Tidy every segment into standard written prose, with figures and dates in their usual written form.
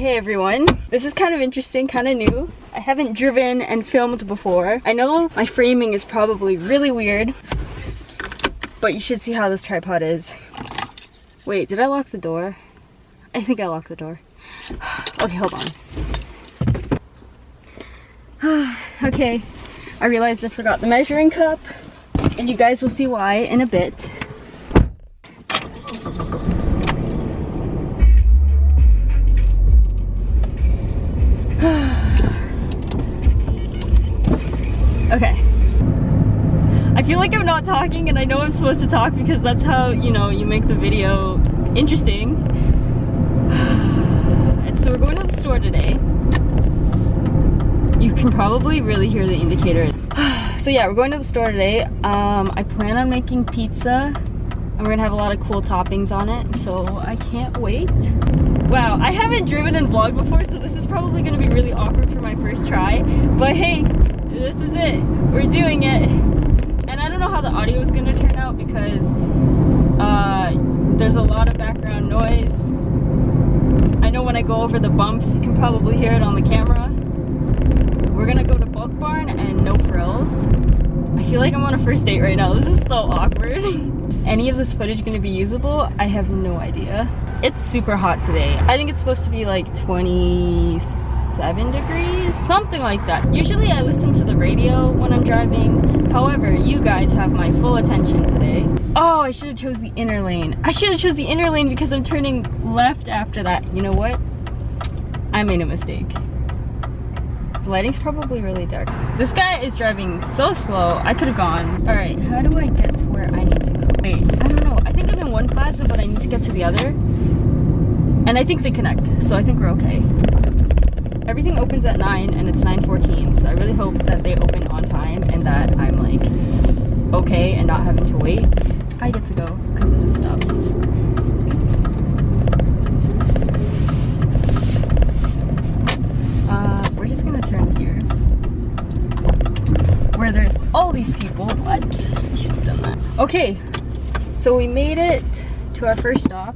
Hey everyone, this is kind of interesting, kind of new. I haven't driven and filmed before. I know my framing is probably really weird, but you should see how this tripod is. Wait, did I lock the door? I think I locked the door. Okay, hold on. Okay, I realized I forgot the measuring cup, and you guys will see why in a bit. Okay. I feel like I'm not talking, and I know I'm supposed to talk because that's how, you know, you make the video interesting. And so we're going to the store today. You can probably really hear the indicator. So yeah, we're going to the store today. I plan on making pizza, and we're gonna have a lot of cool toppings on it, so I can't wait. Wow, I haven't driven and vlogged before, so this is probably gonna be really awkward for my first try, but hey, this is it. We're doing it. And I don't know how the audio is gonna turn out because there's a lot of background noise. I know when I go over the bumps, you can probably hear it on the camera. We're gonna go to Bulk Barn and no frills. I feel like I'm on a first date right now. This is so awkward. Is any of this footage gonna be usable? I have no idea. It's super hot today. I think it's supposed to be like 27 degrees, something like that. Usually I listen to the radio when I'm driving. However, you guys have my full attention today. Oh, I should have chose the inner lane. I should have chose the inner lane because I'm turning left after that. You know what? I made a mistake. The lighting's probably really dark. This guy is driving so slow. I could have gone. All right, how do I get to where I need to go? Wait, I don't know. I think I'm in one plaza, but I need to get to the other. And I think they connect, so I think we're okay. Everything opens at 9 and it's 9:14, so I really hope that they open on time and that I'm like okay and not having to wait. I get to go because it just stops. We're just gonna turn here where there's all these people. What? I should have done that. Okay, so we made it to our first stop,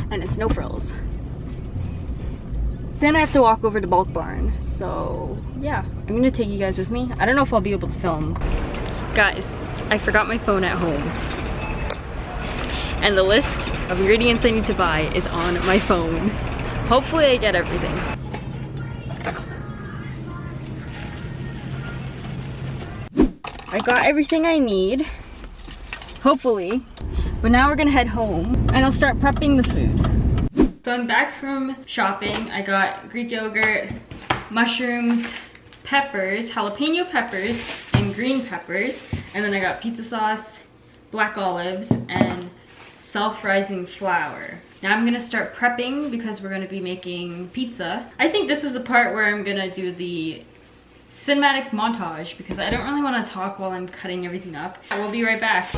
and it's no frills. Then I have to walk over to Bulk Barn. So yeah, I'm gonna take you guys with me. I don't know if I'll be able to film. Guys, I forgot my phone at home. And the list of ingredients I need to buy is on my phone. Hopefully I get everything. I got everything I need, hopefully. But now we're gonna head home and I'll start prepping the food. So I'm back from shopping. I got Greek yogurt, mushrooms, peppers, jalapeno peppers, and green peppers. And then I got pizza sauce, black olives, and self-rising flour. Now I'm gonna start prepping because we're gonna be making pizza. I think this is the part where I'm gonna do the cinematic montage because I don't really wanna talk while I'm cutting everything up. We'll be right back.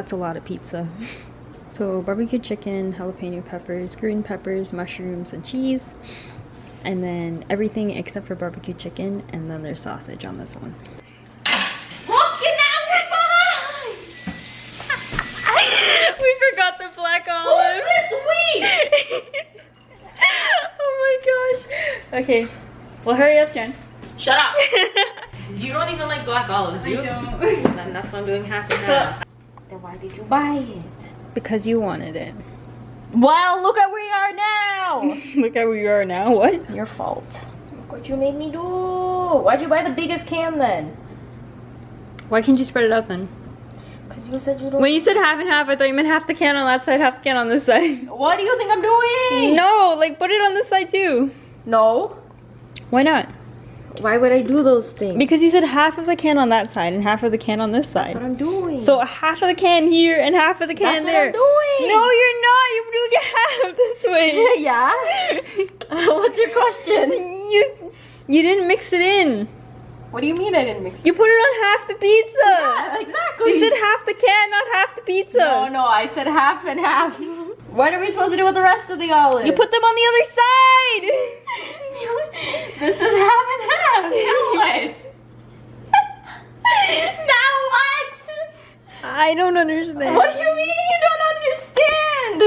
That's a lot of pizza. So barbecue chicken, jalapeno peppers, green peppers, mushrooms, and cheese. And then everything except for barbecue chicken, and then there's sausage on this one. We forgot the black olive. Who's this we? Oh my gosh. Okay, well hurry up, Jen. Shut up. You don't even like black olives, you? I don't. Then that's why I'm doing half and half. Then why did you buy it? Because you wanted it. Well, look at where we are now. Look at where you are now. What? Your fault. Look what you made me do. Why'd you buy the biggest can then? Why can't you spread it out then? Because you said you don't. When you said half and half, I thought you meant half the can on that side, half the can on this side. What do you think I'm doing? No, like put it on this side too. No. Why not? Why would I do those things? Because you said half of the can on that side and half of the can on this side. That's what I'm doing. So half of the can here and half of the can That's there. what I'm doing. No, you're not. You're doing half this way. Yeah? What's your question? You didn't mix it in. What do you mean I didn't mix it? You put it on half the pizza. Yeah, exactly. You said half the can, not half the pizza. No, I said half and half. What are we supposed to do with the rest of the olives? You put them on the other side. This is half and half. Now what? Now what? I don't understand. What do you mean you don't understand?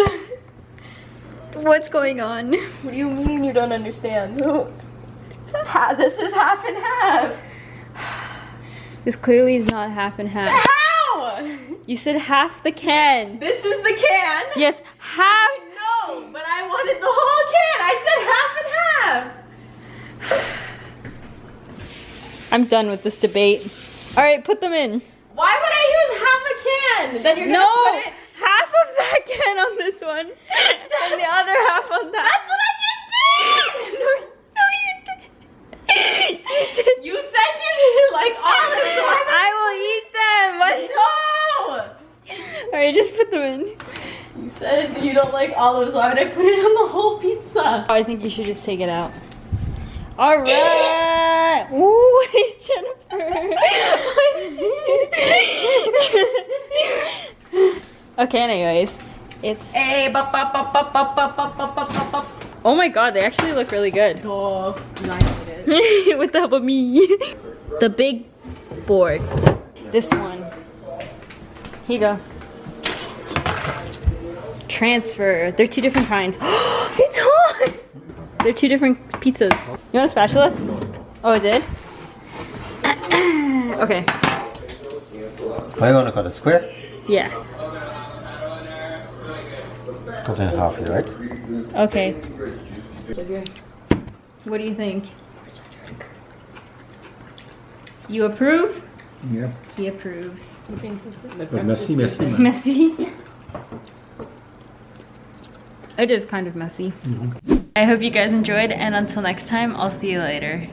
What's going on? What do you mean you don't understand? This is half and half. This clearly is not half and half. How? You said half the can. This is the can? Yes, half. No, but I wanted the whole can. I said half and half. I'm done with this debate. All right, put them in. Why would I use half a can? Then you're gonna No, put it. half of that can on this one, and the other half on that. That's what I just did. No, you didn't. You did. You said you didn't like olives. I will eat them. What? No. All right, just put them in. You said you don't like olives. Why would I put it on the whole pizza? I think you should just take it out. All right. Ooh, Jennifer. Okay, anyways, it's. Hey, bop, bop, bop, bop, bop, bop, bop, bop, bop, bop. Oh my god, they actually look really good. Oh, I hate it. With the help of me. The big board. This one. Here you go. Transfer. They're two different kinds. It's hot! They're two different pizzas. You want a spatula? Oh, it did? Okay. Are you gonna cut it square? Yeah. Cut it in half, right? Okay. What do you think? You approve? Yeah. He approves. Merci, merci. Messy. It is kind of messy. I hope you guys enjoyed, and until next time, I'll see you later.